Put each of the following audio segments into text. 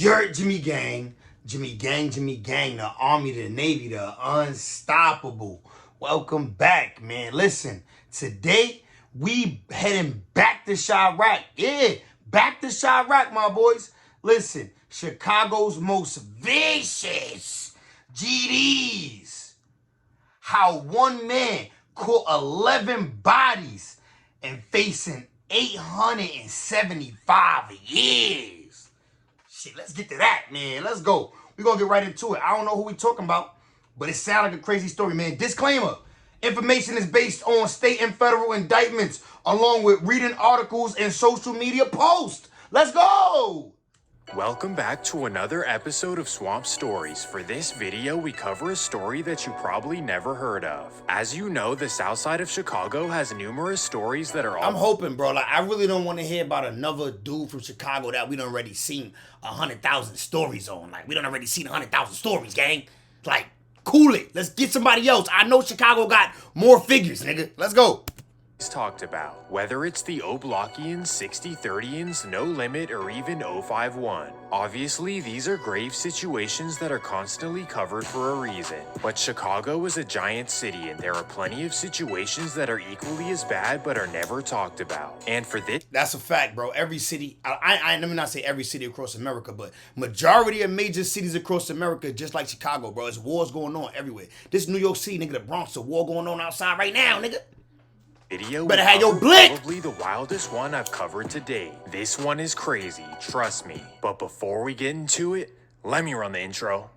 Yurt Jimmy Gang, Jimmy Gang, the Army, the Navy, the Unstoppable. Welcome back, man. Listen, today we heading back to Chirac. Yeah, back to Chirac, my boys. Listen, Chicago's most vicious GDs. How one man caught 11 bodies and facing 875 years. Shit, let's get to that, man. Let's go. We're going to get right into it. I don't know who we talking about, but it sounds like a crazy story, man. Disclaimer. Information is based on state and federal indictments, along with reading articles and social media posts. Let's go! Welcome back to another episode of Swamp Stories. For this video, we cover a story that you probably never heard of. As you know, the south side of Chicago has numerous stories that are all... I'm hoping, bro. Like, I really don't want to hear about another dude from Chicago that we done already seen 100,000 stories on. Like, we done already seen 100,000 stories, gang. Like, cool it. Let's get somebody else. I know Chicago got more figures, nigga. Let's go. Talked about, whether it's the Oblockians, 60-30ians, No Limit, or even 051. Obviously, these are grave situations that are constantly covered for a reason. But Chicago is a giant city, and there are plenty of situations that are equally as bad but are never talked about. And for this... That's a fact, bro. Every city, let me not say every city across America, but majority of major cities across America, just like Chicago, bro, there's wars going on everywhere. This New York City, nigga, the Bronx, a war going on outside right now, nigga. Video better have your blick. Probably the wildest one I've covered to date. This one is crazy, trust me. But before we get into it, let me run the intro.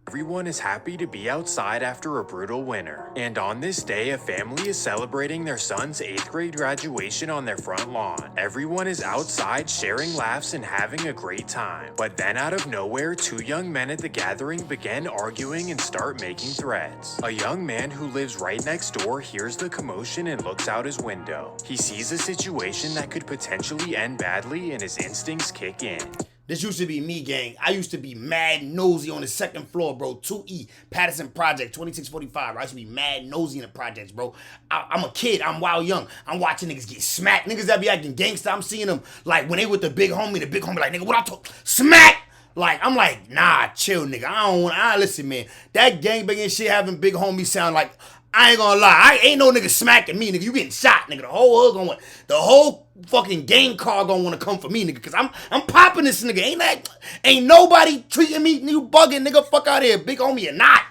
Everyone is happy to be outside after a brutal winter. And on this day, a family is celebrating their son's 8th grade graduation on their front lawn. Everyone is outside sharing laughs and having a great time. But then out of nowhere, two young men at the gathering begin arguing and start making threats. A young man who lives right next door hears the commotion and looks out his window. He sees a situation that could potentially end badly and his instincts kick in. This used to be me, gang. I used to be mad nosy on the second floor, bro. 2E, Patterson Project, 2645. I used to be mad nosy in the projects, bro. I'm a kid. I'm wild young. I'm watching niggas get smacked. Niggas that be acting gangsta. I'm seeing them, like, when they with the big homie like, nigga, what I talk? Smack! Like, I'm like, nah, chill, nigga. Listen, man. That gangbanging shit having big homies sound like, I ain't gonna lie. I ain't no nigga smacking me, nigga. You getting shot, nigga. The whole hood gonna the whole fucking gang car gonna wanna come for me, nigga. Cause I'm popping this nigga. Ain't nobody treating me, you bugging, nigga. Fuck out here, big homie or not.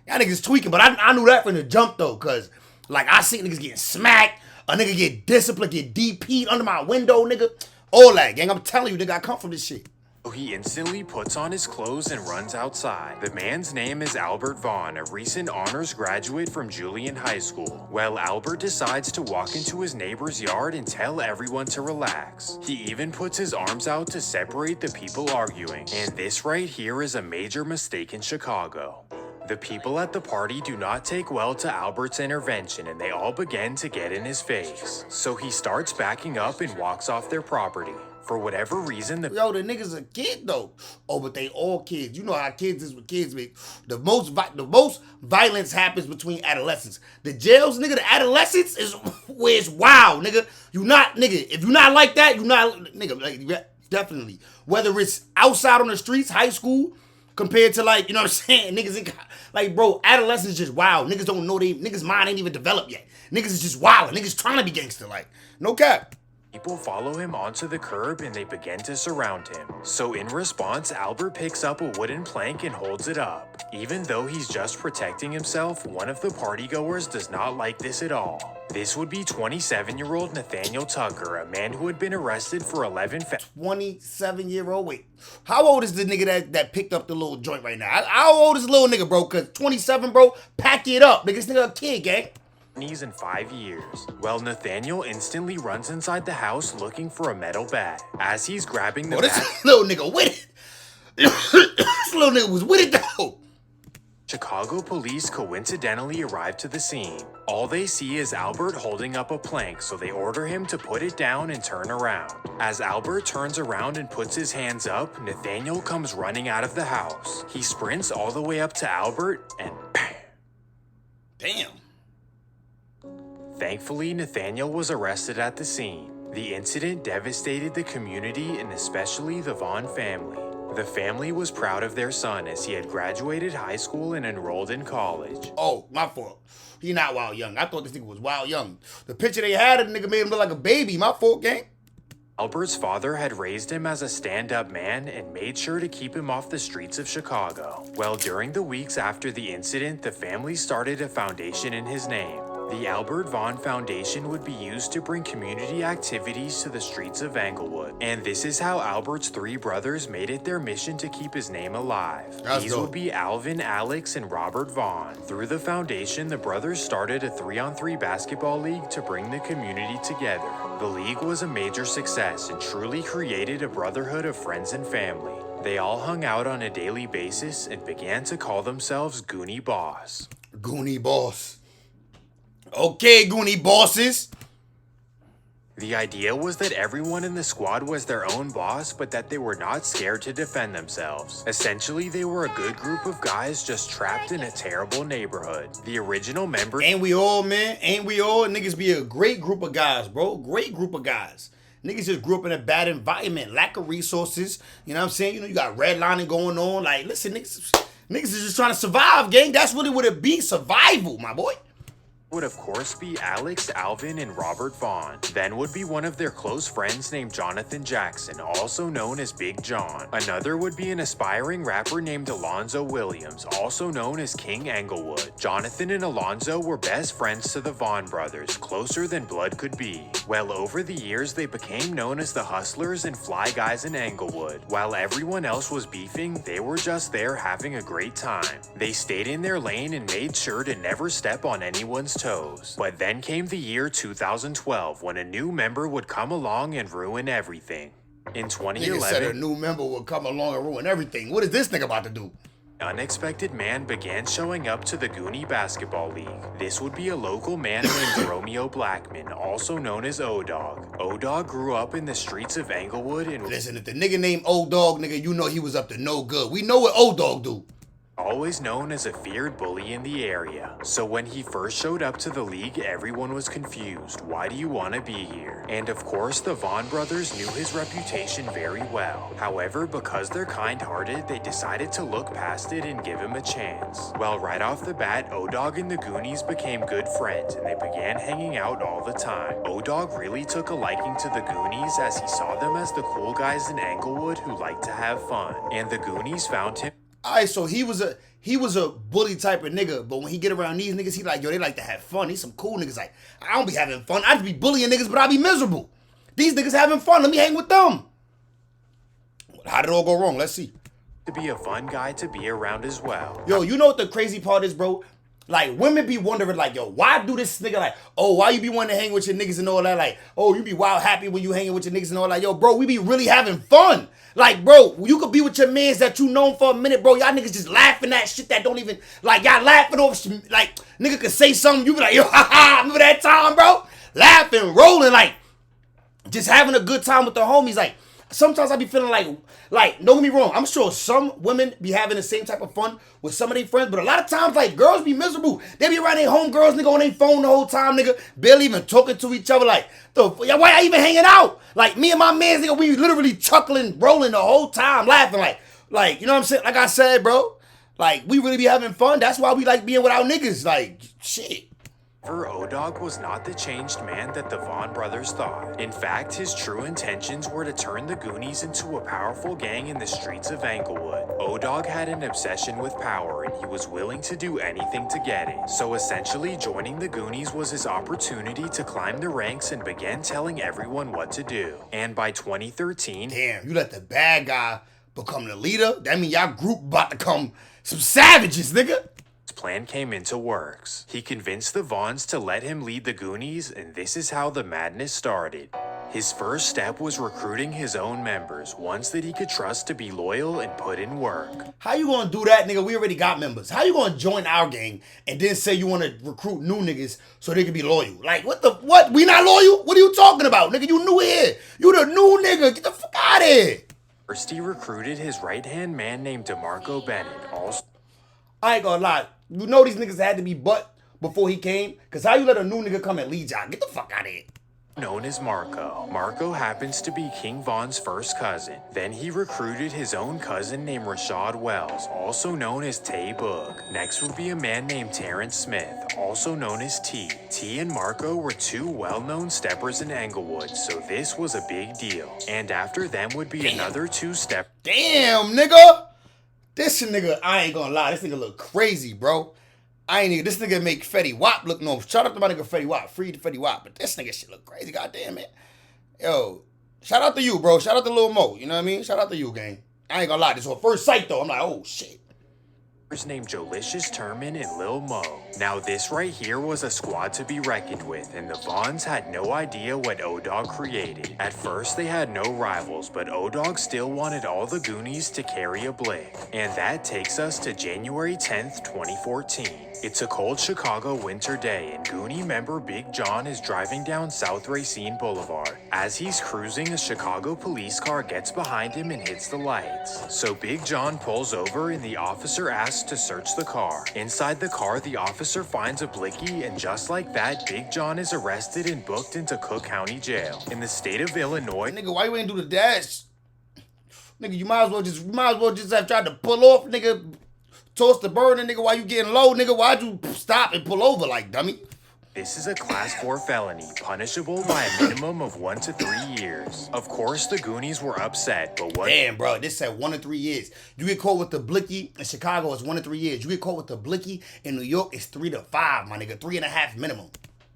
Y'all niggas tweaking, but I knew that from the jump though, cause like I see niggas getting smacked, a nigga get disciplined, get DP'd under my window, nigga. All that, gang. I'm telling you, nigga, I come from this shit. He instantly puts on his clothes and runs outside. The man's name is Albert Vahgns, a recent honors graduate from Julian High School. Well, Albert decides to walk into his neighbor's yard and tell everyone to relax. He even puts his arms out to separate the people arguing. And this right here is a major mistake in Chicago. The people at the party do not take well to Albert's intervention and they all begin to get in his face. So he starts backing up and walks off their property. For whatever reason, the niggas a kid though. Oh, but they all kids. You know how kids is with kids, man. The most violence happens between adolescents. The jails, nigga, the adolescents is where it's wild, nigga. You not, nigga. If you not like that, you not, nigga. Like, definitely. Whether it's outside on the streets, high school, compared to like, you know what I'm saying, niggas in, like, bro, adolescents just wild. Niggas don't know niggas' mind ain't even developed yet. Niggas is just wild. Niggas trying to be gangster, like, no cap. people follow him onto the curb and they begin to surround him. So in response, Albert picks up a wooden plank and holds it up. Even though he's just protecting himself, one of the partygoers does not like this at all. This would be 27-year-old Nathaniel Tucker, a man who had been arrested for 11 27-year-old? Wait, how old is the nigga that picked up the little joint right now? How old is the little nigga, bro? Cause 27, bro, pack it up. Nigga, this nigga a kid, gang. In 5 years. Well, Nathaniel instantly runs inside the house looking for a metal bat. As he's grabbing the bat, this little nigga with it. This little nigga was with it though. Chicago police coincidentally arrive to the scene. All they see is Albert holding up a plank, so they order him to put it down and turn around. As Albert turns around and puts his hands up, Nathaniel comes running out of the house. He sprints all the way up to Albert and bam. Damn. Thankfully, Nathaniel was arrested at the scene. The incident devastated the community and especially the Vaughn family. The family was proud of their son as he had graduated high school and enrolled in college. Oh, my fault. He not wild young. I thought this nigga was wild young. The picture they had of the nigga made him look like a baby. My fault, gang. Albert's father had raised him as a stand-up man and made sure to keep him off the streets of Chicago. Well, during the weeks after the incident, the family started a foundation in his name. The Albert Vaughn Foundation would be used to bring community activities to the streets of Englewood. And this is how Albert's three brothers made it their mission to keep his name alive. These would be Alvin, Alex, and Robert Vaughn. Through the foundation, the brothers started a 3-on-3 basketball league to bring the community together. The league was a major success and truly created a brotherhood of friends and family. They all hung out on a daily basis and began to call themselves Goonie Boss. Goonie Boss. Okay, Goonie Bosses. The idea was that everyone in the squad was their own boss, but that they were not scared to defend themselves. Essentially, they were a good group of guys just trapped in a terrible neighborhood. The original members... Ain't we all, man? Ain't we all? Niggas be a great group of guys, bro. Great group of guys. Niggas just grew up in a bad environment, lack of resources. You know what I'm saying? You know, you got redlining going on. Like, listen, niggas is just trying to survive, gang. That's really what it be, survival, my boy. Would of course be Alex, Alvin, and Robert Vaughn. Then would be one of their close friends named Jonathan Jackson, also known as Big John. Another would be an aspiring rapper named Alonzo Williams, also known as King Englewood. Jonathan and Alonzo were best friends to the Vaughn brothers, closer than blood could be. Well, over the years, they became known as the Hustlers and Fly Guys in Englewood. While everyone else was beefing, they were just there having a great time. They stayed in their lane and made sure to never step on anyone's toes. But then came the year 2012 when a new member would come along and ruin everything. In 2011, Nigga said a new member would come along and ruin everything. What is this nigga about to do? An unexpected man began showing up to the Goonie Basketball League. This would be a local man named Romeo Blackman, also known as Odog. Odog grew up in the streets of Englewood and... Listen, if the nigga named Odog, nigga, you know he was up to no good. We know what Odog do. Always known as a feared bully in the area. So when he first showed up to the league, everyone was confused. Why do you want to be here? And of course, the Vaughn brothers knew his reputation very well. However, because they're kind-hearted, they decided to look past it and give him a chance. Well, right off the bat, Odog and the Goonies became good friends, and they began hanging out all the time. Odog really took a liking to the Goonies as he saw them as the cool guys in Englewood who liked to have fun. And the Goonies found him... Alright, so he was a bully type of nigga, but when he get around these niggas, he like, yo, they like to have fun. He's some cool niggas. Like, I don't be having fun. I just be bullying niggas, but I be miserable. These niggas having fun. Let me hang with them. How did it all go wrong? Let's see. To be a fun guy to be around as well. Yo, you know what the crazy part is, bro? Like, women be wondering, like, yo, why do this nigga, like, oh, why you be wanting to hang with your niggas and all that? Like, oh, you be wild happy when you hanging with your niggas and all that. Yo, bro, we be really having fun. Like, bro, you could be with your mans that you known for a minute, bro. Y'all niggas just laughing at shit that don't even, like, y'all laughing over shit. Like, nigga could say something, you be like, yo, haha, remember that time, bro? Laughing, rolling, like, just having a good time with the homies. Like, sometimes I be feeling like, don't get me wrong, I'm sure some women be having the same type of fun with some of their friends, but a lot of times, like, girls be miserable. They be around their homegirls, nigga, on their phone the whole time, nigga, barely even talking to each other. Like, why y'all even hanging out? Like, me and my mans, nigga, we literally chuckling, rolling the whole time, laughing, like, you know what I'm saying? Like I said, bro, like, we really be having fun. That's why we like being with our niggas. Like, shit. Odog was not the changed man that the Vaughn brothers thought. In fact, his true intentions were to turn the Goonies into a powerful gang in the streets of Englewood. Odog had an obsession with power, and he was willing to do anything to get it. So essentially, joining the Goonies was his opportunity to climb the ranks and begin telling everyone what to do. And by 2013... Damn, you let the bad guy become the leader? That mean y'all group about to come some savages, nigga. Plan came into works. He convinced the Vaughns to let him lead the Goonies, and this is how the madness started. His first step was recruiting his own members, ones that he could trust to be loyal and put in work. How you gonna do that, nigga? We already got members. How you gonna join our gang and then say you wanna recruit new niggas so they can be loyal? Like, what? We not loyal? What are you talking about, nigga? You new here. You the new nigga. Get the fuck out of here. First, he recruited his right-hand man named DeMarco Bennett, also... I ain't gonna lie. You know these niggas had to be butt before he came? Because how you let a new nigga come and lead y'all? Get the fuck out of here. Known as Marco. Marco happens to be King Von's first cousin. Then he recruited his own cousin named Rashad Wells, also known as Tay Boog. Next would be a man named Terrence Smith, also known as T. T and Marco were two well-known steppers in Englewood, so this was a big deal. And after them would be another two steppers. Damn, nigga. This nigga, I ain't gonna lie, this nigga look crazy, bro. This nigga make Fetty Wap look normal. Shout out to my nigga Fetty Wap. Free to Fetty Wap. But this nigga shit look crazy. Goddamn, man. Yo, shout out to you, bro. Shout out to Lil Mo. You know what I mean? Shout out to you, gang. I ain't gonna lie. This was first sight, though. I'm like, oh, shit. Named Jolicious Turman and Lil Mo. Now this right here was a squad to be reckoned with, and the Vahgns had no idea what Odog created. At first they had no rivals, but Odog still wanted all the Goonies to carry a blick. And that takes us to January 10th, 2014. It's a cold Chicago winter day, and Goonie member Big John is driving down South Racine Boulevard. As he's cruising, a Chicago police car gets behind him and hits the lights. So Big John pulls over and the officer asks to search the car. Inside the car, the officer finds a blicky, and just like that, Big John is arrested and booked into Cook County Jail. In the state of Illinois... Nigga, why you ain't do the dash? Nigga, you might as well just have tried to pull off, nigga. Toss the burner, nigga, while you getting low, nigga. Why'd you stop and pull over like dummy? This is a Class 4 felony, punishable by a minimum of 1 to 3 years. Of course, the Goonies were upset, but what... Damn, bro, this said 1 to 3 years. You get caught with the blicky in Chicago, it's 1 to 3 years. You get caught with the blicky in New York, it's 3 to 5, my nigga. 3.5 minimum.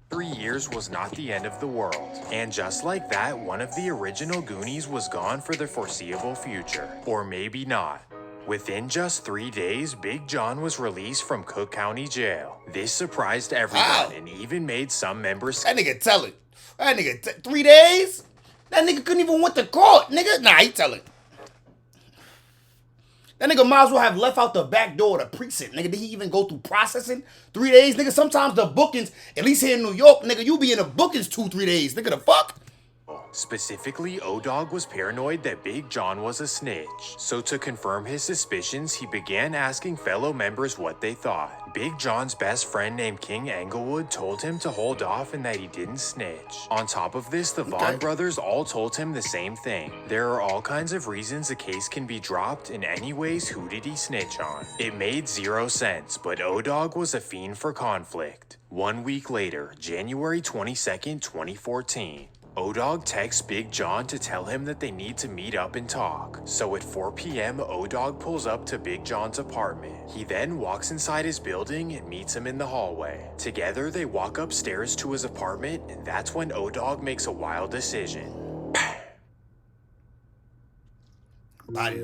3 years was not the end of the world. And just like that, one of the original Goonies was gone for the foreseeable future. Or maybe not. Within just 3 days, Big John was released from Cook County Jail. This surprised everyone and even made some members... That nigga tell it. That nigga, 3 days? That nigga couldn't even went to court, nigga. Nah, he tell it. That nigga might as well have left out the back door of the precinct, nigga. Did he even go through processing? 3 days, nigga. Sometimes the bookings, at least here in New York, nigga, you be in the bookings 2-3 days. Nigga, the fuck? Specifically, Odog was paranoid that Big John was a snitch. So to confirm his suspicions, he began asking fellow members what they thought. Big John's best friend named King Englewood told him to hold off and that he didn't snitch. On top of this, the Vaughn brothers all told him the same thing. There are all kinds of reasons a case can be dropped, and anyways, who did he snitch on? It made 0 sense, but Odog was a fiend for conflict. 1 week later, January 22nd, 2014. Odog texts Big John to tell him that they need to meet up and talk. So at 4 p.m., Odog pulls up to Big John's apartment. He then walks inside his building and meets him in the hallway. Together, they walk upstairs to his apartment, and that's when Odog makes a wild decision.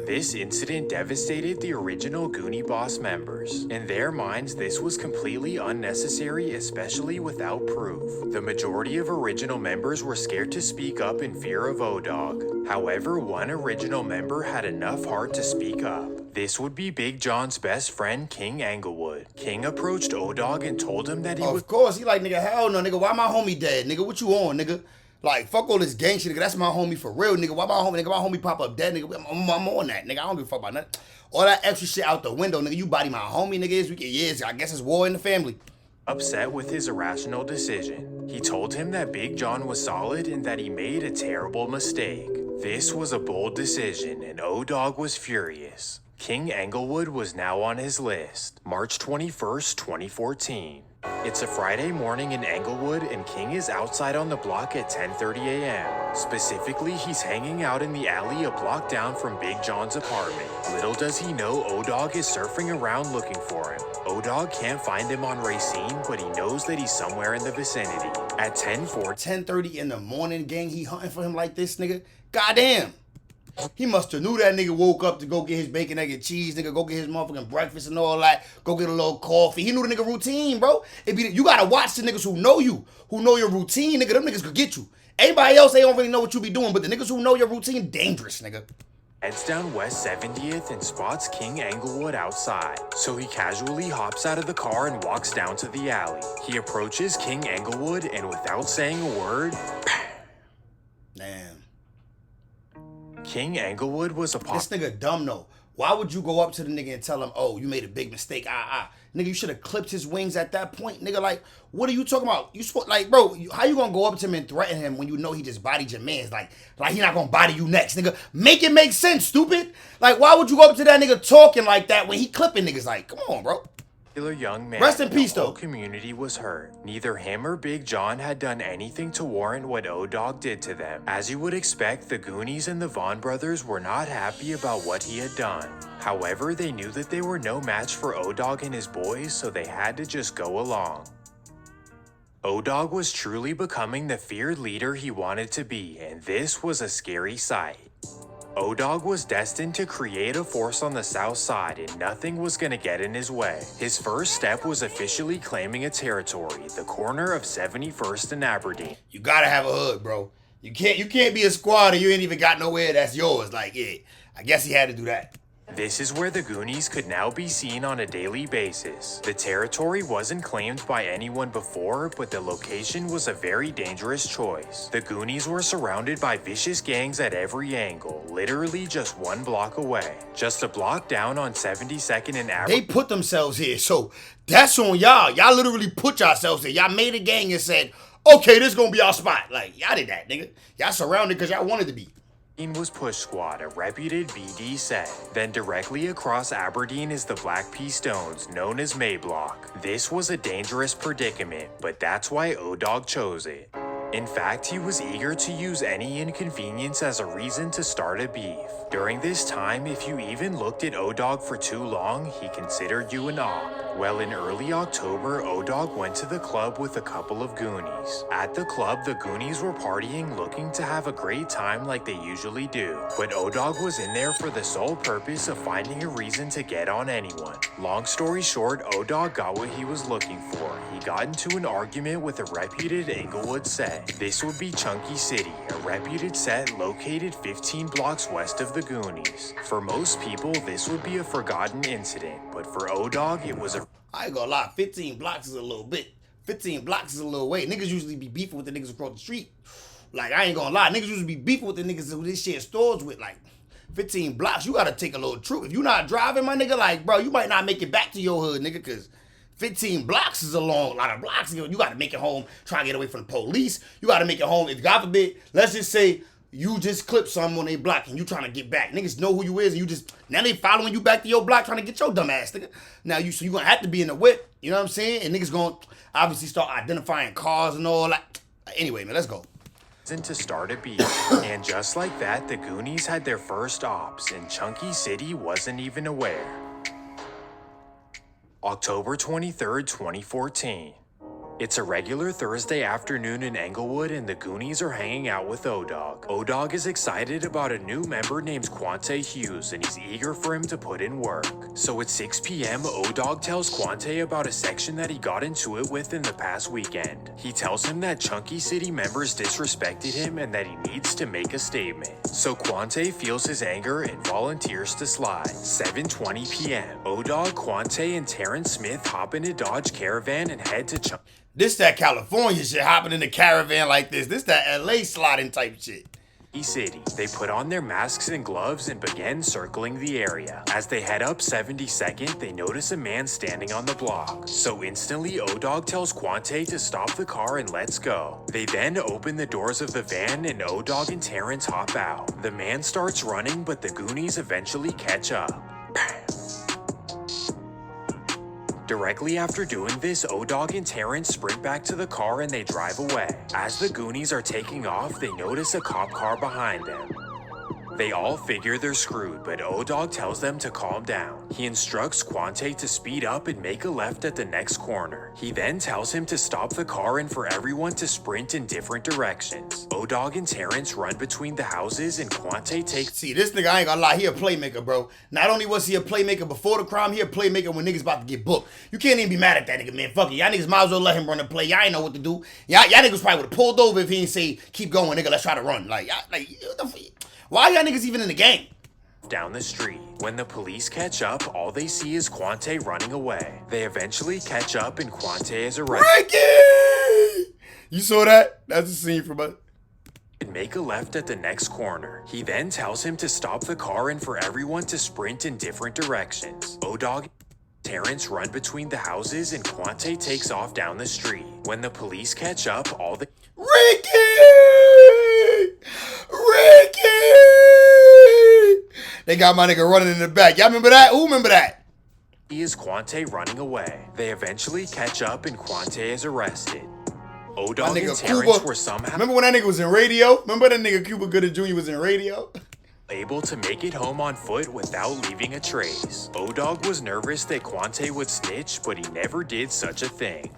This incident devastated the original Goonie Boss members. In their minds, this was completely unnecessary, especially without proof. The majority of original members were scared to speak up in fear of Odog. However, one original member had enough heart to speak up. This would be Big John's best friend, King Englewood. King approached Odog and told him that he was... Of course, he like, nigga, hell no, nigga, why my homie dead? Nigga, what you on, nigga? Like, fuck all this gang shit, nigga. That's my homie for real, nigga. Why my homie, nigga? My homie pop up dead, nigga. I'm on that, nigga. I don't give a fuck about nothing. All that extra shit out the window, nigga. You body my homie, nigga. Yes, I guess it's war in the family. Upset with his irrational decision, he told him that Big John was solid and that he made a terrible mistake. This was a bold decision, and Odog was furious. King Englewood was now on his list. March 21st, 2014. It's a Friday morning in Englewood, and King is outside on the block at 10:30 a.m. Specifically, he's hanging out in the alley a block down from Big John's apartment. Little does he know Odog is surfing around looking for him. Odog can't find him on Racine, but he knows that he's somewhere in the vicinity. At 10:30 in the morning, gang, he hunting for him like this, nigga? Goddamn! He must have knew that nigga woke up to go get his bacon, egg, and cheese, nigga, go get his motherfucking breakfast and all that, go get a little coffee. He knew the nigga routine, bro. You gotta watch the niggas who know you, who know your routine, nigga. Them niggas could get you. Everybody else, they don't really know what you be doing, but the niggas who know your routine, dangerous, nigga. Heads down West 70th and spots King Englewood outside. So he casually hops out of the car and walks down to the alley. He approaches King Englewood and without saying a word, damn. King Englewood was a This nigga dumb though. Why would you go up to the nigga and tell him, oh, you made a big mistake? Nigga, you should have clipped his wings at that point. Nigga, like, what are you talking about? You like, bro, how you gonna go up to him and threaten him when you know he just bodied your mans? Like he not gonna body you next, nigga. Make it make sense, stupid. Like, why would you go up to that nigga talking like that when he clipping niggas? Like, come on, bro. Young man. Rest in peace, though. The whole community was hurt. Neither him or Big John had done anything to warrant what Odog did to them. As you would expect, the Goonies and the Vahgns brothers were not happy about what he had done. However, they knew that they were no match for Odog and his boys, so they had to just go along. Odog was truly becoming the feared leader he wanted to be, and this was a scary sight. Odog was destined to create a force on the south side, and nothing was going to get in his way. His first step was officially claiming a territory, the corner of 71st and Aberdeen. You gotta have a hood, bro. You can't be a squad and you ain't even got nowhere that's yours. Like, yeah, I guess he had to do that. This is where the Goonies could now be seen on a daily basis. The territory wasn't claimed by anyone before, but the location was a very dangerous choice. The Goonies were surrounded by vicious gangs at every angle, literally just 1 block away. Just a block down on 72nd and Aberdeen. They put themselves here, so that's on y'all. Y'all literally put yourselves here. Y'all made a gang and said, okay, this gonna be our spot. Like, y'all did that, nigga. Y'all surrounded because y'all wanted to be. Was Push Squad, a reputed BD set. Then directly across Aberdeen is the Black Pea Stones, known as Mayblock. This was a dangerous predicament, but that's why Odog chose it. In fact, he was eager to use any inconvenience as a reason to start a beef. During this time, if you even looked at Odog for too long, he considered you an op. Well, in early October, Odog went to the club with a couple of Goonies. At the club, the Goonies were partying, looking to have a great time like they usually do. But Odog was in there for the sole purpose of finding a reason to get on anyone. Long story short, Odog got what he was looking for. He got into an argument with a reputed Inglewood set. This would be Chunky City, a reputed set located 15 blocks west of the Goonies. For most people, this would be a forgotten incident, but for Odog, it was a... I ain't gonna lie, 15 blocks is a little bit. 15 blocks is a little way. Niggas usually be beefing with the niggas across the street. Like, I ain't gonna lie, niggas usually be beefing with the niggas who this shit stores with. Like, 15 blocks, you gotta take a little troop. If you not driving, my nigga, like, bro, you might not make it back to your hood, nigga, cause 15 blocks is a lot of blocks. You gotta make it home, try to get away from the police. You gotta make it home, if God forbid, let's just say you just clip someone on their block and you trying to get back. Niggas know who you is and you just, now they following you back to your block trying to get your dumb ass, nigga. Now so you gonna have to be in the whip, you know what I'm saying? And niggas gonna obviously start identifying cars and all that. Anyway, man, let's go. To start a beef. And just like that, the Goonies had their first ops, and Chunky City wasn't even aware. October 23rd, 2014. It's a regular Thursday afternoon in Englewood, and the Goonies are hanging out with Odog. Odog is excited about a new member named Quante Hughes, and he's eager for him to put in work. So at 6 p.m., Odog tells Quante about a section that he got into it with in the past weekend. He tells him that Chunky City members disrespected him and that he needs to make a statement. So Quante feels his anger and volunteers to slide. 7:20 p.m., Odog, Quante, and Terrence Smith hop in a Dodge Caravan and head to Chunky. This that California shit, hopping in the caravan like this. This that LA sliding type shit. City. They put on their masks and gloves and began circling the area. As they head up 72nd, they notice a man standing on the block. So instantly, Odog tells Quante to stop the car and let's go. They then open the doors of the van and Odog and Terrence hop out. The man starts running, but the Goonies eventually catch up. Bam. Directly after doing this, Odog and Terrence sprint back to the car and they drive away. As the Goonies are taking off, they notice a cop car behind them. They all figure they're screwed, but Odog tells them to calm down. He instructs Quante to speed up and make a left at the next corner. He then tells him to stop the car and for everyone to sprint in different directions. Odog and Terrence run between the houses and Quante takes... See, this nigga, I ain't gonna lie, he a playmaker, bro. Not only was he a playmaker before the crime, he a playmaker when niggas about to get booked. You can't even be mad at that nigga, man. Fuck it. Y'all niggas might as well let him run the play. Y'all ain't know what to do. Y'all niggas probably would've pulled over if he didn't say, keep going, nigga, let's try to run. Like, why y'all niggas even in the game? Down the street. When the police catch up, all they see is Quante running away. They eventually catch up and Quante is arrested. Ricky! You saw that? That's a scene from us. And make a left at the next corner. He then tells him to stop the car and for everyone to sprint in different directions. Odog Terrence run between the houses and Quante takes off down the street. When the police catch up, all the Ricky! They got my nigga running in the back. Y'all remember that? Who remember that? is Quante running away. They eventually catch up and Quante is arrested. Odog and Terrence were somehow... Remember when that nigga was in radio? Remember that nigga Cuba Gooding Jr. was in radio? able to make it home on foot without leaving a trace. Odog was nervous that Quante would snitch, but he never did such a thing.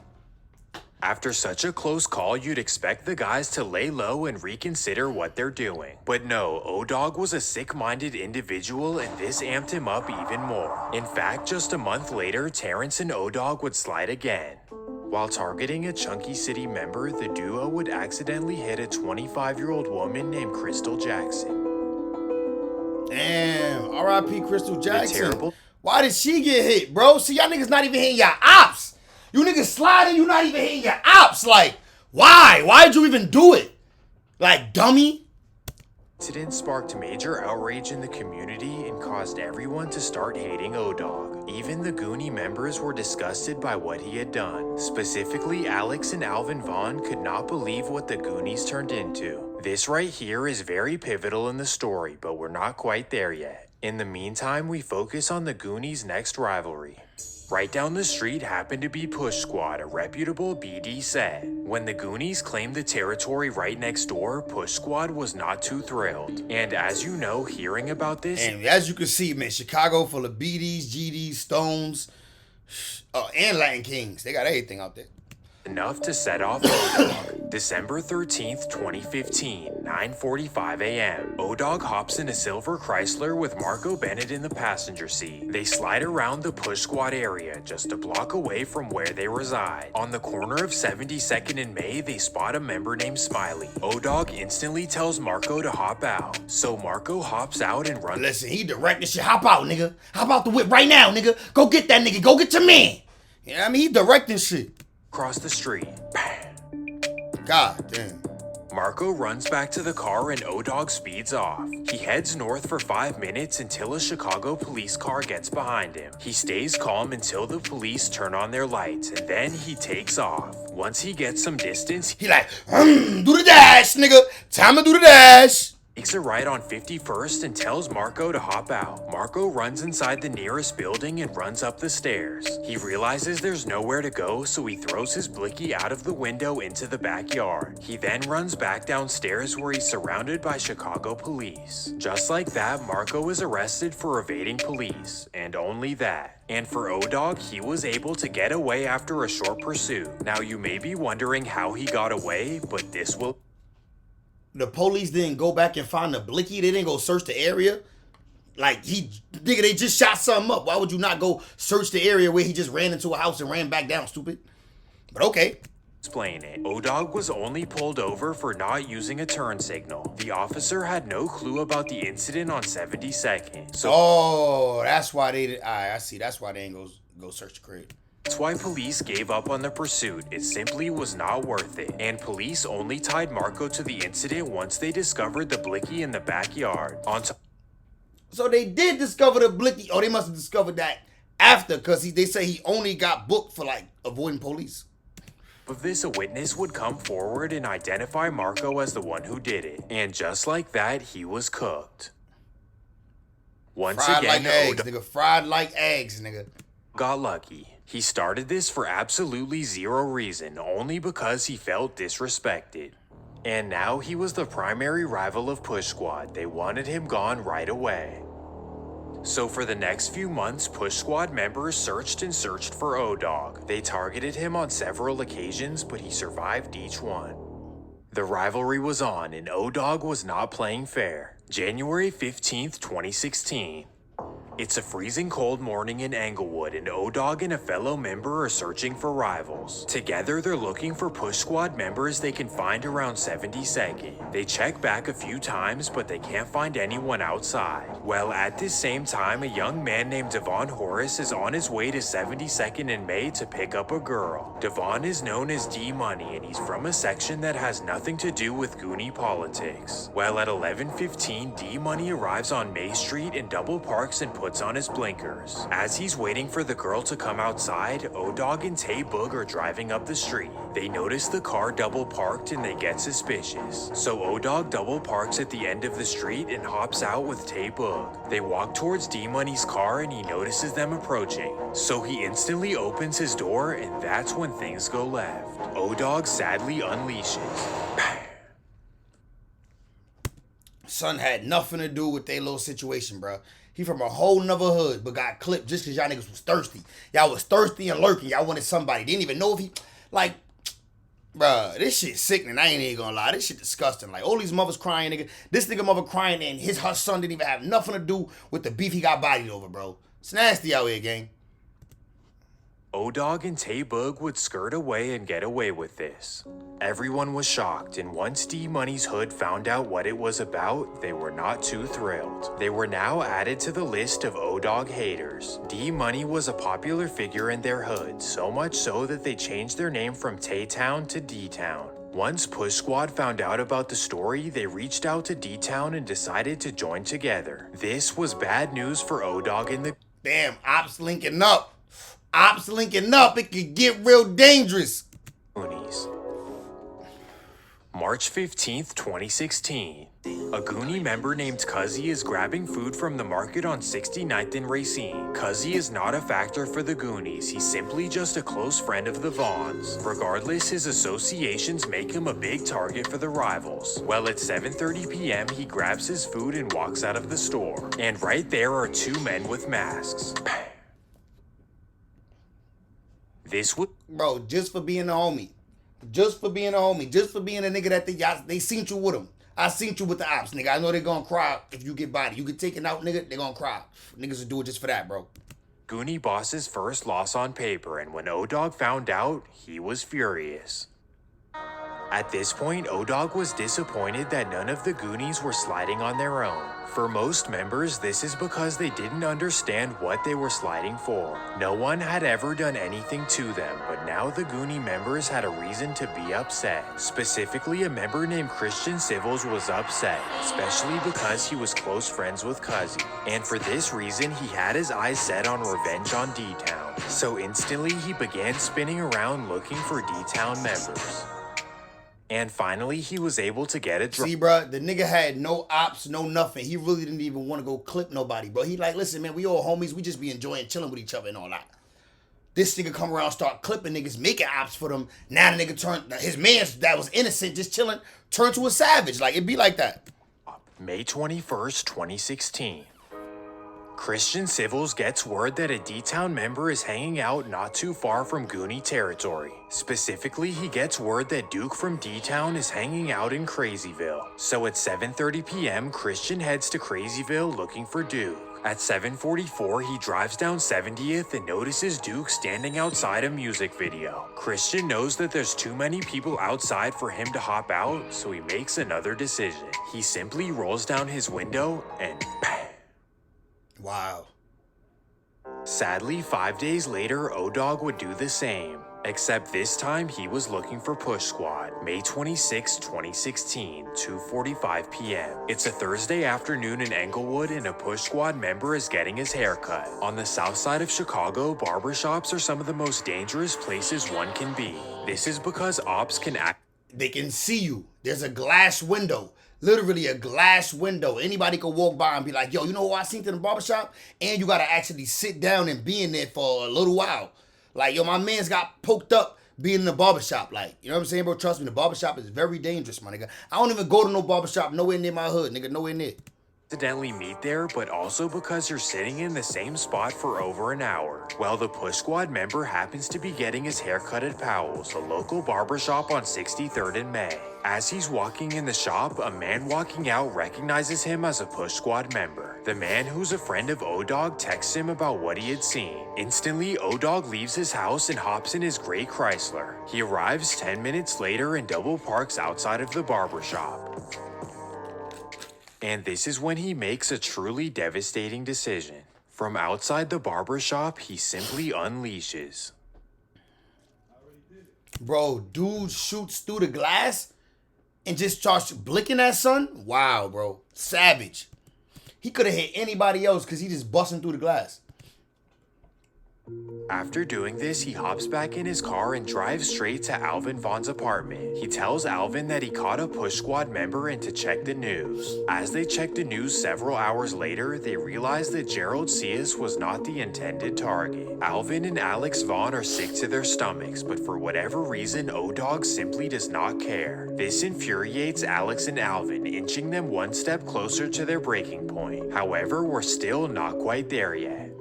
After such a close call, you'd expect the guys to lay low and reconsider what they're doing. But no, Odog was a sick-minded individual and this amped him up even more. In fact, just a month later, Terrence and Odog would slide again. While targeting a Chunky City member, the duo would accidentally hit a 25-year-old woman named Crystal Jackson. Damn, R.I.P. Crystal Jackson. Why did she get hit, bro? See, y'all niggas not even hitting your ops. You niggas sliding, you not even hitting your ops. Like, why? Why'd you even do it? Like, dummy? The incident sparked major outrage in the community and caused everyone to start hating Odog. Even the Goonie members were disgusted by what he had done. Specifically, Alex and Alvin Vaughn could not believe what the Goonies turned into. This right here is very pivotal in the story, but we're not quite there yet. In the meantime, we focus on the Goonies' next rivalry. Right down the street happened to be Push Squad, a reputable BD set. When the Goonies claimed the territory right next door, Push Squad was not too thrilled. And as you know, hearing about this... And as you can see, man, Chicago full of BDs, GDs, Stones, and Latin Kings. They got everything out there. Enough to set off Odog. December 13th, 2015, 9:45 a.m. Odog hops in a silver Chrysler with Marco Bennett in the passenger seat. They slide around the Push Squad area just a block away from where they reside. On the corner of 72nd and May, they spot a member named Smiley. Odog instantly tells Marco to hop out. So Marco hops out and runs. Listen, he directing shit. Hop out, nigga. Hop out the whip right now, nigga. Go get that nigga. Go get your man. You know what I mean? He directing shit. Across the street. God damn. Marco runs back to the car and Odog speeds off. He heads north for 5 minutes until a Chicago police car gets behind him. He stays calm until the police turn on their lights and then he takes off. Once he gets some distance, he like, do the dash, nigga. Time to do the dash. Takes a right on 51st and tells Marco to hop out. Marco runs inside the nearest building and runs up the stairs. He realizes there's nowhere to go, so he throws his blicky out of the window into the backyard. He then runs back downstairs where he's surrounded by Chicago police. Just like that, Marco is arrested for evading police, and only that. And for Odog, he was able to get away after a short pursuit. Now you may be wondering how he got away, but this will... The police didn't go back and find the blicky. They didn't go search the area. Like, nigga, they just shot something up. Why would you not go search the area where he just ran into a house and ran back down, stupid? But okay. Explain it. Odog was only pulled over for not using a turn signal. The officer had no clue about the incident on 72nd. So that's why they did. I see. That's why they didn't go search the crib. That's why police gave up on the pursuit. It simply was not worth it. And police only tied Marco to the incident once they discovered the blicky in the backyard. So they did discover the blicky. Oh, they must have discovered that after, because they say he only got booked for, like, avoiding police. Of this, a witness would come forward and identify Marco as the one who did it. And just like that, he was cooked. Once fried again, like eggs, nigga. Fried like eggs, nigga. Got lucky. He started this for absolutely zero reason, only because he felt disrespected. And now he was the primary rival of Push Squad. They wanted him gone right away. So for the next few months, Push Squad members searched and searched for Odog. They targeted him on several occasions, but he survived each one. The rivalry was on, and Odog was not playing fair. January 15th, 2016. It's a freezing cold morning in Englewood, and Odog and a fellow member are searching for rivals. Together, they're looking for Push Squad members they can find around 72nd. They check back a few times, but they can't find anyone outside. Well, at this same time, a young man named Devon Horace is on his way to 72nd and May to pick up a girl. Devon is known as D-Money, and he's from a section that has nothing to do with Goonie politics. Well, at 11:15, D-Money arrives on May Street and double parks and puts on his blinkers. As he's waiting for the girl to come outside, Odog and Tay Boog are driving up the street. They notice the car double parked and they get suspicious. So Odog double parks at the end of the street and hops out with Tay Boog. They walk towards D-Money's car and he notices them approaching. So he instantly opens his door and that's when things go left. Odog sadly unleashes. Son had nothing to do with their little situation, bro. He from a whole nother hood, but got clipped just because y'all niggas was thirsty. Y'all was thirsty and lurking. Y'all wanted somebody. Didn't even know if he, like, bruh, this shit sickening. I ain't even gonna lie. This shit disgusting. Like, all these mothers crying, nigga. This nigga mother crying and her son didn't even have nothing to do with the beef he got bodied over, bro. It's nasty out here, gang. Odog and Tay Boog would skirt away and get away with this. Everyone was shocked, and once D-Money's hood found out what it was about, they were not too thrilled. They were now added to the list of Odog haters. D-Money was a popular figure in their hood, so much so that they changed their name from Tay-Town to D-Town. Once Push Squad found out about the story, they reached out to D-Town and decided to join together. This was bad news for Odog and the... Damn, ops linking up. Ops linking up, it could get real dangerous. Goonies. March 15th, 2016. A Goonie member named Cuzzy is grabbing food from the market on 69th and Racine. Cuzzy is not a factor for the Goonies, he's simply just a close friend of the Vahgns. Regardless, his associations make him a big target for the rivals. Well, at 7:30 p.m., he grabs his food and walks out of the store. And right there are two men with masks. This would... Bro, just for being a homie. Just for being a homie. Just for being a nigga that they seen you with him. I seen you with the ops, nigga. I know they gonna cry if you get bodied. You get taken out, nigga, they gonna cry. Niggas will do it just for that, bro. Goonie boss's first loss on paper, and when Odog found out, he was furious. At this point, Odog was disappointed that none of the Goonies were sliding on their own. For most members, this is because they didn't understand what they were sliding for. No one had ever done anything to them, but now the Goonie members had a reason to be upset. Specifically, a member named Christian Civils was upset, especially because he was close friends with Cuzzy. And for this reason, he had his eyes set on revenge on D-Town. So instantly, he began spinning around looking for D-Town members. And finally, he was able to get it. See, bro, the nigga had no ops, no nothing. He really didn't even want to go clip nobody, bro. He like, listen, man, we all homies. We just be enjoying chilling with each other and all that. This nigga come around, start clipping niggas, making ops for them. Now the nigga turned, his man that was innocent, just chilling, turned to a savage. Like, it be like that. May 21st, 2016. Christian Civils gets word that a D-Town member is hanging out not too far from Goonie territory. Specifically, he gets word that Duke from D-Town is hanging out in Crazyville. So at 7:30 p.m., Christian heads to Crazyville looking for Duke. At 7:44, he drives down 70th and notices Duke standing outside a music video. Christian knows that there's too many people outside for him to hop out, so he makes another decision. He simply rolls down his window and bang. Wow. Sadly, 5 days later, Odog would do the same. Except this time, he was looking for Push Squad. May 26, 2016, 2:45 p.m. It's a Thursday afternoon in Englewood and a Push Squad member is getting his hair cut. On the south side of Chicago, barbershops are some of the most dangerous places one can be. This is because ops can act... They can see you. There's a glass window. Literally a glass window. Anybody could walk by and be like, yo, you know who I seen in the barbershop? And you gotta actually sit down and be in there for a little while. Like, yo, my man's got poked up being in the barbershop. Like, you know what I'm saying, bro? Trust me, the barbershop is very dangerous, my nigga. I don't even go to no barbershop nowhere near my hood, nigga. Nowhere near. Accidentally meet there, but also because you're sitting in the same spot for over an hour. Well, the Push Squad member happens to be getting his hair cut at Powell's, a local barbershop on 63rd and May. As he's walking in the shop, a man walking out recognizes him as a Push Squad member. The man, who's a friend of Odog, texts him about what he had seen. Instantly, Odog leaves his house and hops in his gray Chrysler. He arrives 10 minutes later and double parks outside of the barbershop. And this is when he makes a truly devastating decision. From outside the barbershop, he simply unleashes. Bro, dude shoots through the glass and just starts blicking that son? Wow, bro. Savage. He could have hit anybody else because he just busting through the glass. After doing this, he hops back in his car and drives straight to Alvin Vaughn's apartment. He tells Alvin that he caught a push squad member and to check the news. As they check the news several hours later, they realize that Gerald Cias was not the intended target. Alvin and Alex Vaughn are sick to their stomachs, but for whatever reason, Odog simply does not care. This infuriates Alex and Alvin, inching them one step closer to their breaking point. However, we're still not quite there yet.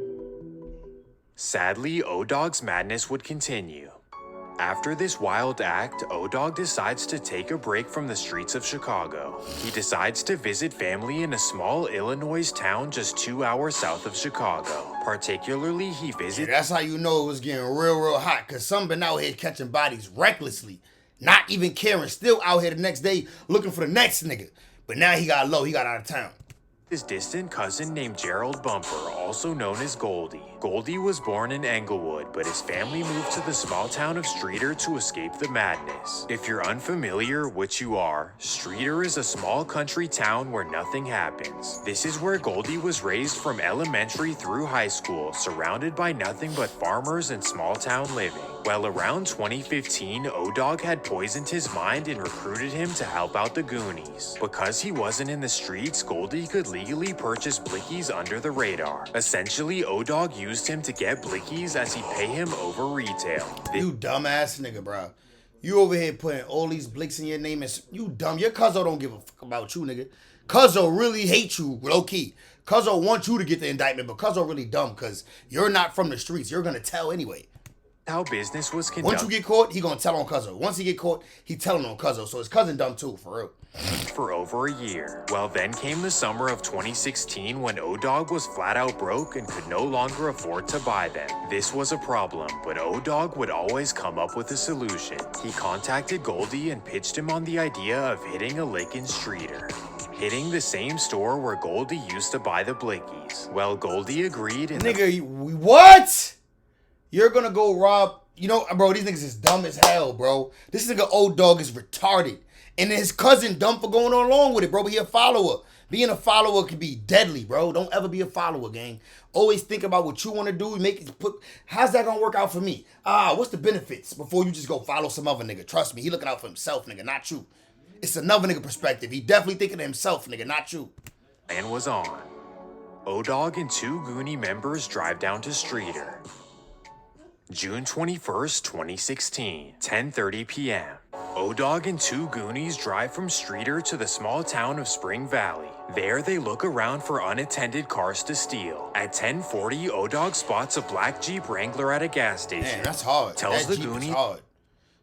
Sadly, Odog's madness would continue. After this wild act, Odog decides to take a break from the streets of Chicago. He decides to visit family in a small Illinois town just 2 hours south of Chicago. Particularly, he visits... That's how you know it was getting real hot, because some been out here catching bodies recklessly, not even caring, still out here the next day looking for the next nigga. But now he got low, he got out of town. His distant cousin named Gerald Bumper, also known as Goldie. Goldie was born in Englewood, but his family moved to the small town of Streator to escape the madness. If you're unfamiliar, which you are, Streator is a small country town where nothing happens. This is where Goldie was raised from elementary through high school, surrounded by nothing but farmers and small town living. Well, around 2015, Odog had poisoned his mind and recruited him to help out the Goonies. Because he wasn't in the streets, Goldie could legally purchase blickies under the radar. Essentially, Odog used him to get blickies as he'd pay him over retail. You dumbass nigga, bro. You over here putting all these blicks in your name and you dumb. Your cuzzo don't give a fuck about you, nigga. Cuzzo really hates you, low key. Cuzzo wants you to get the indictment, but Cuzzo really dumb because you're not from the streets. You're gonna tell anyway. How business was conducted. Once you get caught, he gonna tell on Cuzzo. Once he get caught, he telling on Cuzzo. So his cousin dumb too, for real. For over a year. Well, then came the summer of 2016 when Odog was flat out broke and could no longer afford to buy them. This was a problem, but Odog would always come up with a solution. He contacted Goldie and pitched him on the idea of hitting a lick in Streator. Hitting the same store where Goldie used to buy the blickies. Well, Goldie agreed and... Nigga, what? You're gonna go rob... You know, bro, these niggas is dumb as hell, bro. This nigga Odog is retarded. And his cousin dumb for going on along with it, bro. But he a follower. Being a follower can be deadly, bro. Don't ever be a follower, gang. Always think about what you want to do. How's that gonna work out for me? What's the benefits? Before you just go follow some other nigga. Trust me, he looking out for himself, nigga, not you. It's another nigga perspective. He definitely thinking of himself, nigga, not you. And was on. Odog and two Goonie members drive down to Streator. June 21st, 2016, 10:30 p.m. Odog and two Goonies drive from Streator to the small town of Spring Valley. There, they look around for unattended cars to steal. At 10:40, Odog spots a black Jeep Wrangler at a gas station. Man, that's hard. Tells that the Jeep Goonie is hard.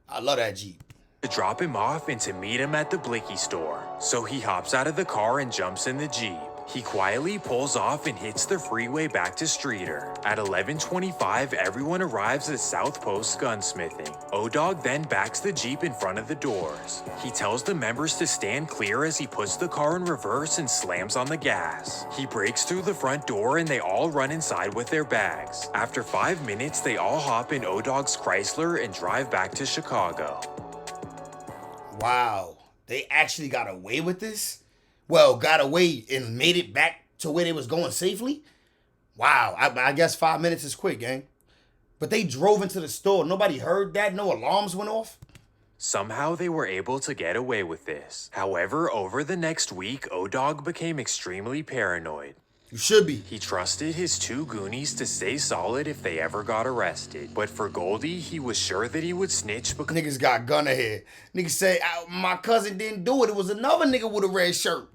I love that Jeep. To drop him off and to meet him at the blicky store. So he hops out of the car and jumps in the Jeep. He quietly pulls off and hits the freeway back to Streator. At 11:25, everyone arrives at South Post Gunsmithing. Odog then backs the Jeep in front of the doors. He tells the members to stand clear as he puts the car in reverse and slams on the gas. He breaks through the front door and they all run inside with their bags. After 5 minutes, they all hop in Odog's Chrysler and drive back to Chicago. Wow, they actually got away with this? Well, got away and made it back to where they was going safely? Wow, I guess 5 minutes is quick, gang. But they drove into the store. Nobody heard that? No alarms went off? Somehow they were able to get away with this. However, over the next week, Odog became extremely paranoid. You should be. He trusted his two Goonies to stay solid if they ever got arrested. But for Goldie, he was sure that he would snitch because... Niggas got Gunner here. Niggas say, my cousin didn't do it. It was another nigga with a red shirt.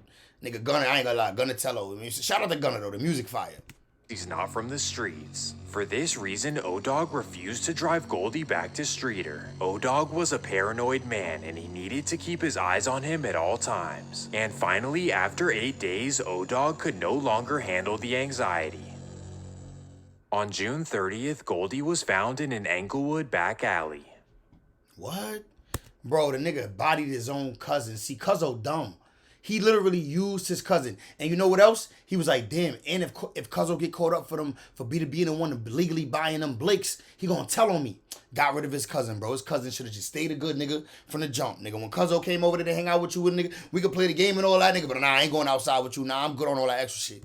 Nigga, Gunner, I ain't gonna lie. Gunner Tello. Shout out to Gunner, though. The music fire. He's not from the streets. For this reason, Odog refused to drive Goldie back to Streator. Odog was a paranoid man and he needed to keep his eyes on him at all times. And finally, after 8 days, Odog could no longer handle the anxiety. On June 30th, Goldie was found in an Englewood back alley. What? Bro, the nigga bodied his own cousin. See, Cuzzo dumb. He literally used his cousin. And you know what else? He was like, damn, and if Cuzzo get caught up for B to being the one legally buying them blicks, he gonna tell on me. Got rid of his cousin, bro. His cousin should have just stayed a good nigga from the jump, nigga. When Cuzzo came over there to hang out with you, nigga, we could play the game and all that, nigga. But nah, I ain't going outside with you. Nah, I'm good on all that extra shit.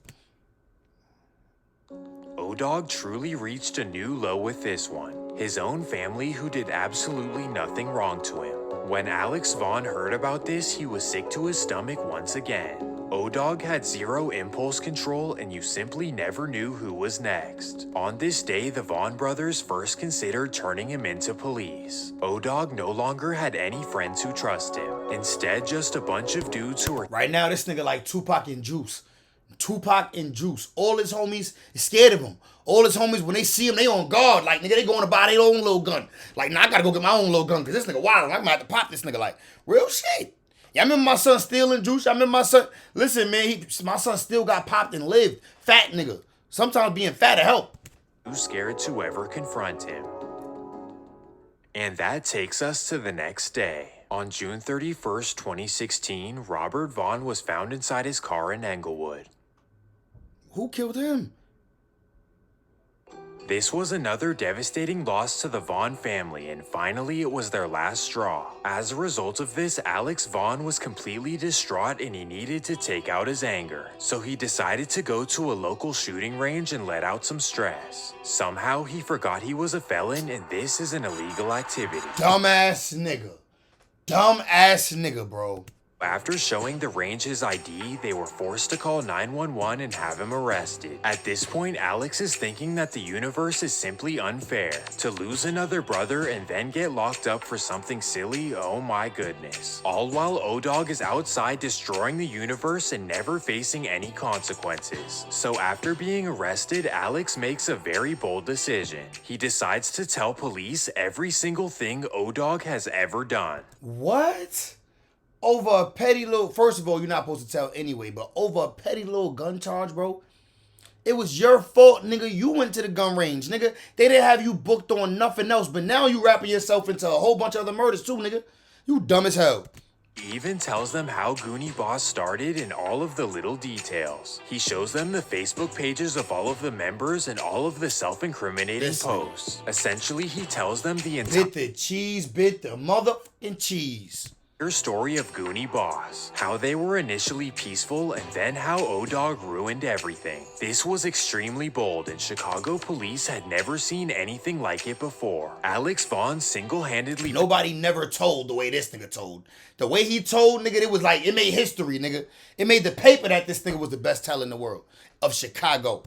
Odog truly reached a new low with this one. His own family who did absolutely nothing wrong to him. When Alex Vahgn heard about this, he was sick to his stomach once again. Odog had zero impulse control and you simply never knew who was next. On this day, the Vahgn brothers first considered turning him into police. Odog no longer had any friends who trust him. Instead, just a bunch of dudes who were— Right now, this nigga like Tupac and Juice. Tupac and Juice. All his homies is scared of him. All his homies, when they see him, they on guard. Like, nigga, they going to buy their own little gun. Like, nah, I gotta go get my own little gun, because this nigga wild. I'm gonna have to pop this nigga. Like, real shit. Y'all remember my son stealing Juice? Y'all remember my son? Listen, man, my son still got popped and lived. Fat nigga. Sometimes being fat to help. too scared to ever confront him. And that takes us to the next day. On June 31st, 2016, Robert Vahgn was found inside his car in Englewood. Who killed him? This was another devastating loss to the Vahgn family, and finally it was their last straw. As a result of this, Alex Vahgn was completely distraught and he needed to take out his anger. So he decided to go to a local shooting range and let out some stress. Somehow he forgot he was a felon and this is an illegal activity. Dumbass nigga. Dumbass nigga, bro. After showing the range his ID, they were forced to call 911 and have him arrested. At this point, Alex is thinking that the universe is simply unfair. To lose another brother and then get locked up for something silly, oh my goodness. All while Odog is outside destroying the universe and never facing any consequences. So after being arrested, Alex makes a very bold decision. He decides to tell police every single thing Odog has ever done. What? Over a petty little, first of all, you're not supposed to tell anyway, but over a petty little gun charge, bro, it was your fault, nigga. You went to the gun range, nigga. They didn't have you booked on nothing else, but now you wrapping yourself into a whole bunch of other murders too, nigga. You dumb as hell. He even tells them how Goonie Boss started and all of the little details. He shows them the Facebook pages of all of the members and all of the self-incriminating posts. Essentially, he tells them the entire— Bit the cheese, bit the motherfucking cheese. story of Goonie Boss, how they were initially peaceful and then how Odog ruined everything. This was extremely bold and Chicago police had never seen anything like it before. Alex Vahgn single-handedly— Nobody never told the way this nigga told. The way he told, nigga, it was like, it made history, nigga. It made the paper that this nigga was the best teller in the world of Chicago.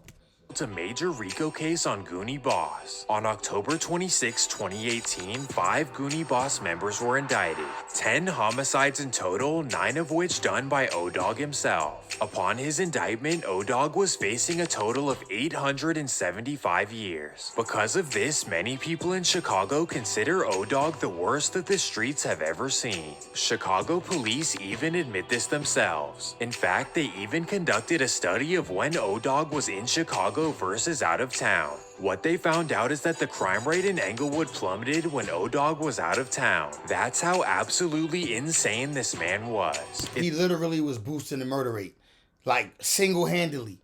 a major RICO case on Goonie Boss. On October 26, 2018, 5 Goonie Boss members were indicted. 10 homicides in total, 9 of which done by Odog himself. Upon his indictment, Odog was facing a total of 875 years. Because of this, many people in Chicago consider Odog the worst that the streets have ever seen. Chicago police even admit this themselves. In fact, they even conducted a study of when Odog was in Chicago versus out of town. What they found out is that the crime rate in Englewood plummeted when Odog was out of town. That's how absolutely insane this man was. He literally was boosting the murder rate, like single-handedly.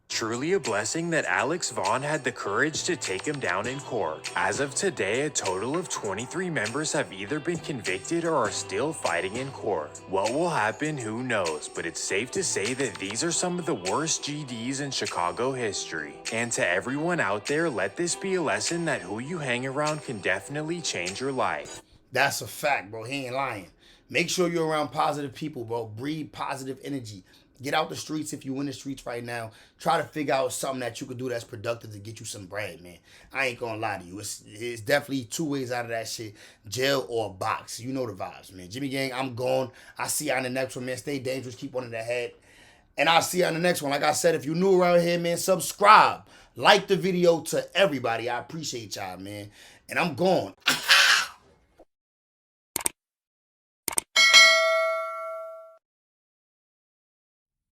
Truly a blessing that Alex Vahgn had the courage to take him down in court. As of today, a total of 23 members have either been convicted or are still fighting in court. What will happen, who knows, but it's safe to say that these are some of the worst GDs in Chicago history. And to everyone out there, let this be a lesson that who you hang around can definitely change your life. That's a fact, bro. He ain't lying. Make sure you're around positive people, bro. Breathe positive energy. Get out the streets if you in the streets right now. Try to figure out something that you could do that's productive to get you some bread, man. I ain't gonna lie to you. It's definitely 2 ways out of that shit. Jail or a box. You know the vibes, man. Jimmy Gang, I'm gone. I'll see you on the next one, man. Stay dangerous. Keep one in the head. And I'll see you on the next one. Like I said, if you're new around here, man, subscribe. Like the video to everybody. I appreciate y'all, man. And I'm gone.